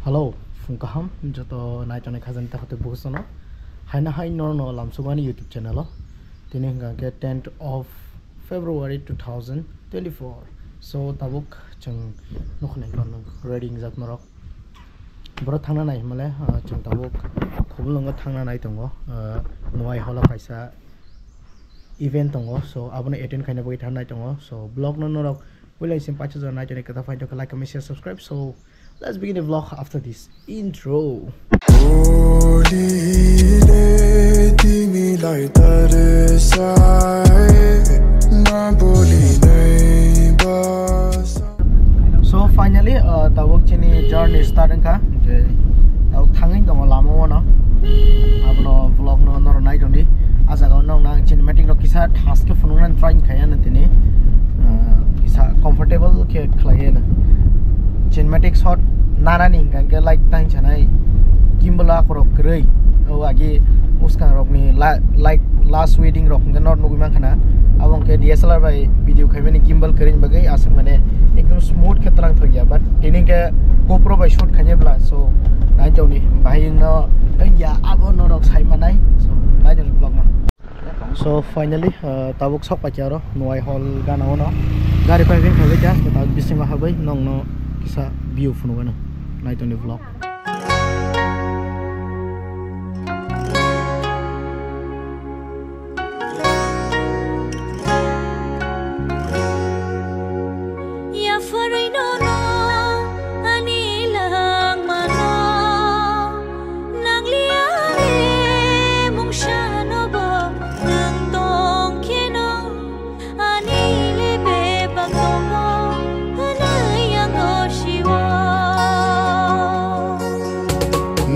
Hello, Funkaham, Joto Night on a cousin Tahate Busono. Haina Hai Norno Lamsubani YouTube channel. Tininga get 10th of February 2024. So Tabuk Chung Nukhan reading Zat Morok. Brotana Male, Chung Tabuk, Kubulunga Tanga Nightongo, Noai Hola Paisa event tongo. So Abona 18 kind of wait nightongo. So blog no will I send patches on night and I can find like, comment, share, subscribe. So let's begin the vlog after this intro. So finally, the work journey starting ka. Tao thangin tong lamo no. Abno vlog no night only. As I go nang cinematic no kisa task ke phone trying kaya na tini. Kisa comfortable ke kaya na. Cinematic shot nana ning kan ke like tang chanai gimbal ko rok grei o agi uska rok ni like last wedding rok kan not nugi man khana abong ke DSLR by video khaime ni gimbal karin bagai asing mane ekdom smooth ke talang thoi ya but ini ke GoPro by shoot khanye bla so nai joni bai no ya abo no rok sai manai so nai joni vlog ma. So finally tabuk sok pacharo nuai hall gana ono gari pa vin khale ja ta bisima habai nong no kisa view funuga night on the vlog.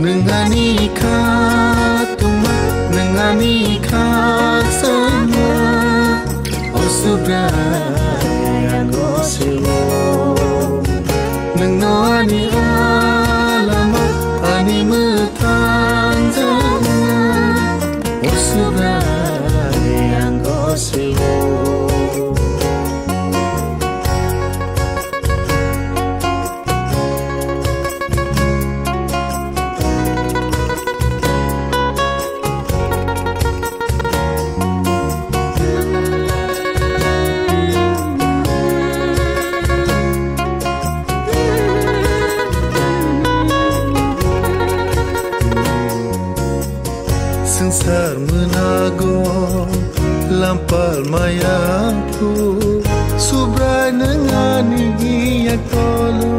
Nengani katuma, nengani kasama, osubra yang goselo. Nengani alama, ani metanjana, osubra yang goselo. Sensar menago lampal mayampu subra nengani yak tolo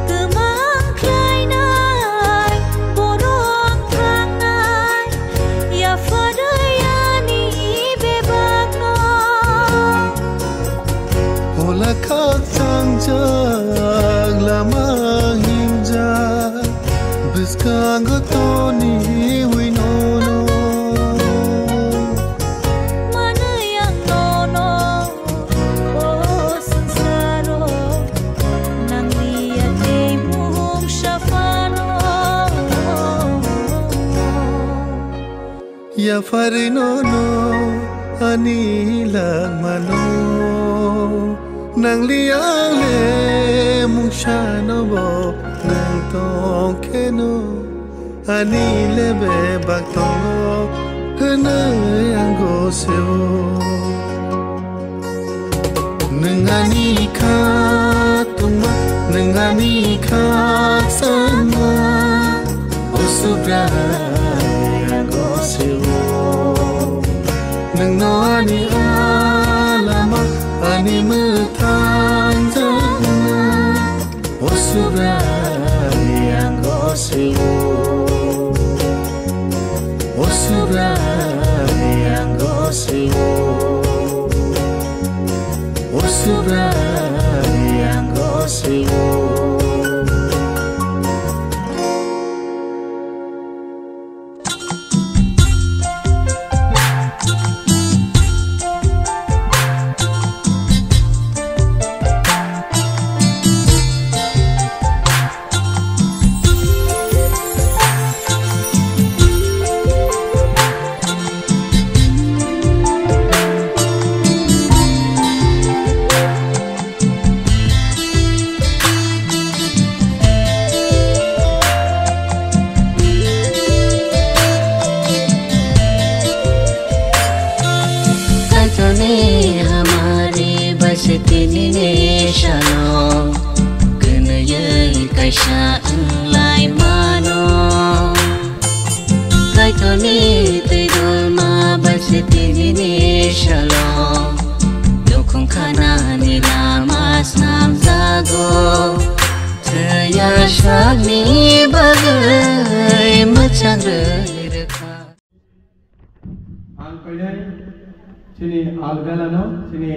temang kleinai borong rangai ya fadayani bebakno hola kacang jag lama hingja Biskango toni winono mana yang nono oh sensaro nang liat mung syafano Ya farinono anila mano nang liale mung shanobo nang tongkeno anile be baktongo hene yango seo nengani katuma nengani kasama osubra yango seo nengani alama ani metanjana osubra yang goselo osubra yang goselo osubra yang goselo shagni bagai macam rekha. Ang kainai sini algalano sini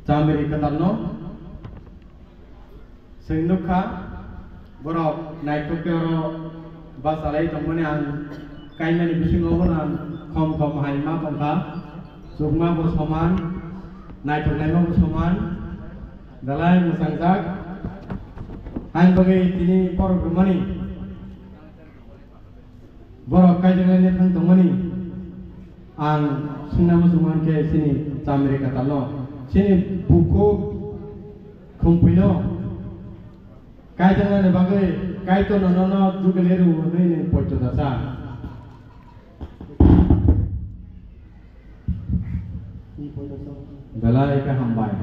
jamiri katalno sindukha borok naikukero basalai tomone ang kainani bisingo honan khom haima pangka sukma bo saman naituknai bo saman dalai musangjak ang bagai tini porok gemani borok kaijengani thang tomani ang sungna musuman ke sini jamiri katalno sini buku kumpino kaijengani bagai kaito nono jugaleru ini poito dasa dalai ka hambai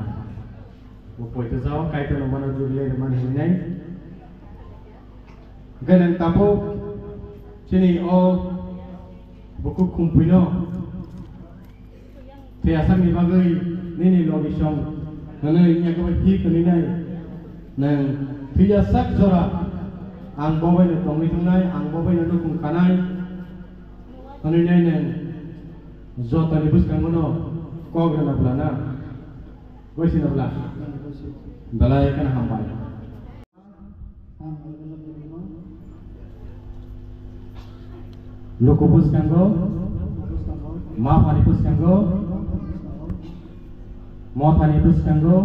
bu poito sao kaito nono jugaleru man hinai ganang tapo sini o buku kumpino tiasa mi bagai nini logisong nana ini aku pergi ke nai nang tiasa jora ang babai na tongi tunai ang babai na dukung kanai anu nai nang zota nibus kangono kog na blana gosi na bla dalai kan hambai lokupus kango ma panipus kango mo panipus kango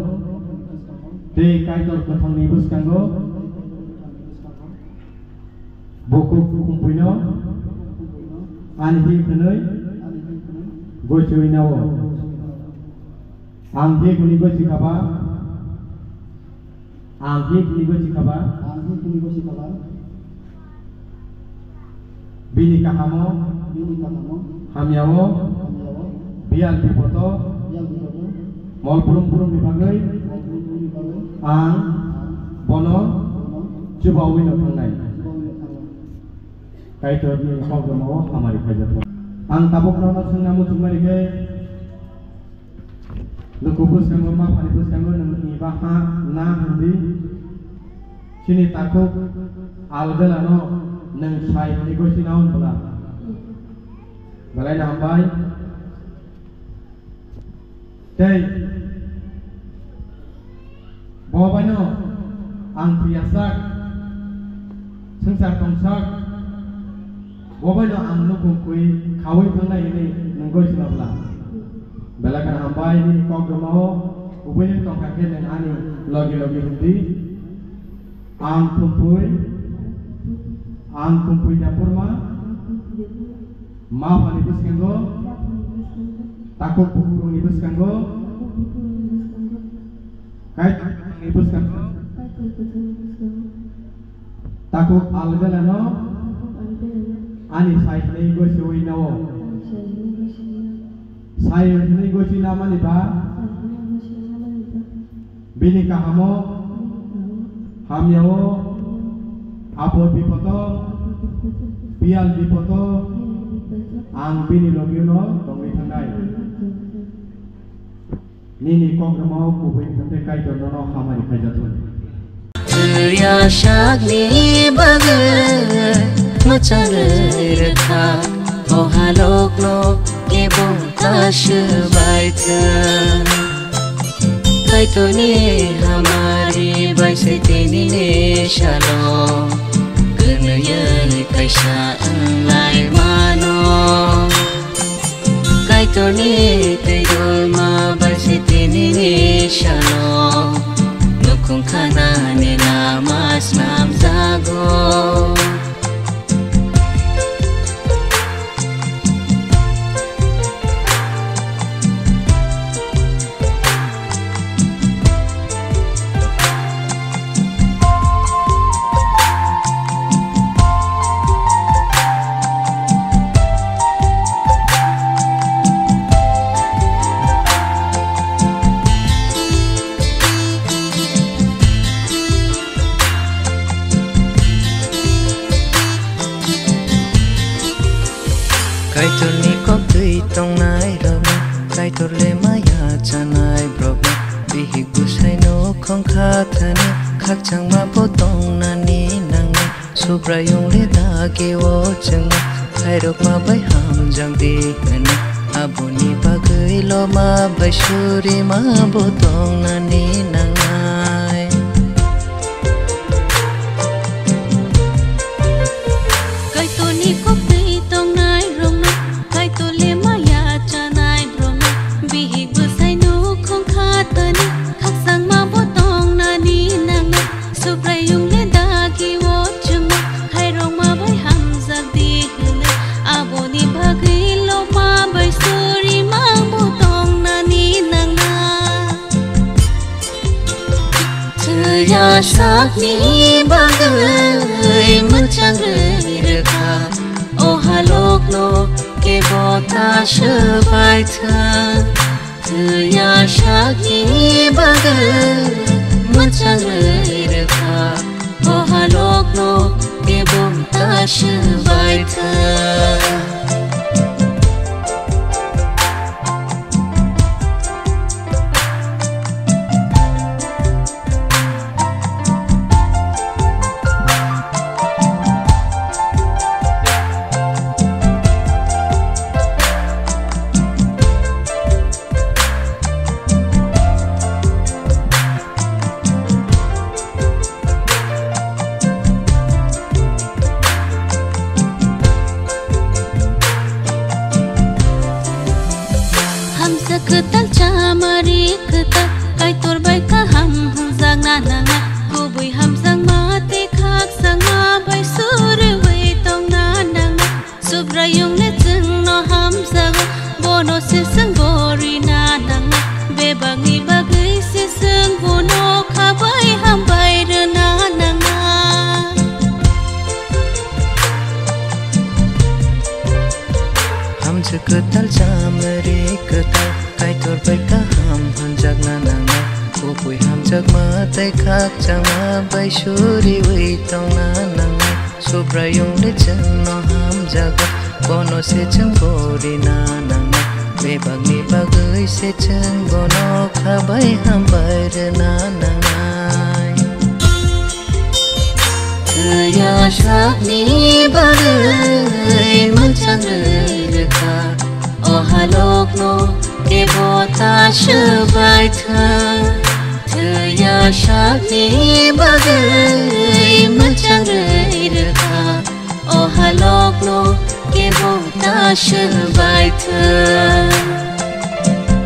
te kaitor kothong nibus kango buku kumpino anhi khnoi gochoi nawo anghe kuni gochi kaba bini kahamo hamyawo bial pipoto mol purum dibagai ang bono coba wino thangnai kaito ni programo hamari khajat ang tabuk nono sungna mutumari ge lukubus kango ma panipus kango ni baha na handi sini takuk algalano nang sai negosi naun bala balai nambai tei bawabano ang priyasak sengsar tongsak bawabano ang lukung kui kawai pangai ini negosi nabla bala kan hambai ni kogramao ubini tongkaken dan ani logi hindi ang kumpui dapur ma panibus kango takuk buku nibus kango kait nibus kango takuk algalano ani sai nei gosi oinawo sai nei gosi namani ba bini kahamo hamyawo apot bipoto pial bipoto ang bini logiono tongi thangai nini kogramo kubuin tante kai dono hamari khajatun ya shagni bagai macam rekha mohalok no ebong tasbaita kaito ni hamari baise tini ne shalom kenaya kaisa lai mano kaito ni teyol ma baise tini ne shalom nukung kana ni lamas nam zago kaitor ni kok tui tong nai rob kaitor le maya chanai brob bihik busai no khong kha thani khắc chẳng mà bố tông na ní nàng nè su prayung le ta ke wo chang khai rok ma bai ham jang ti nè abuni bagai lo ma bai shuri ma bố tông na ní nàng ai kai to ni ko pi tong nai rong na kai to le ma ya cha nai rong na bi hi bu sai nu khong kha ta ni khak sang ma bo tong na ni nang na su prai yung le da ki wo chung na khai rong ma bai ham za di le a bo ni bhagai lo ma bai suri ma bo tong na ni nang na ya sak ni bagai mun chang re kha o halok no ke bota shbai tha ya sak ni bagai mun chang re kha o halok no ke bota shbai tha ketal chamari ketal kai tor bai ka ham jang na na ko bui ham jang ma te khak sang ma bai sur wei tong na na subra yung le chung no ham sang bono se sang gori na na be bangi bagai se sang bono kha bai ham bai re na na ham se ketal chamari ketal kai tor bai ka ham jak na na ko pui ham jak ma tai khak chang ma bai shuri wei tong na na so prayung le chang no ham jak bono se chang gori na na be bagi bagai se chang bono kha bai ham bai re na na ya sak ni bagai mun chang re kha o halok no ke bota shbai tha ya sak ni bagai mun chang re kha o halok no ke bota shbai tha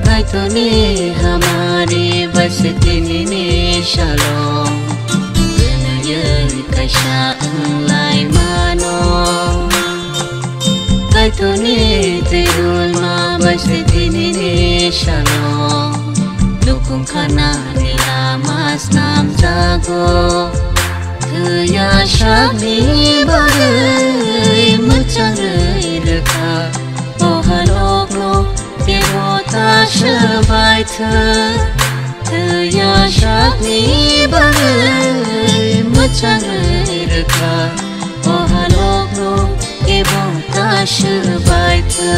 kai to ni hamari basti ni shalom gana ye kai sha lai mano kai to ni tirul ma basti ni shalom lukung khana ni lamas nam jago ya sak ni bagai mun chang re kha o halok no ke bota shbai tha ya sak ni bagai mun chang re kha o halok no ke bota shbai tha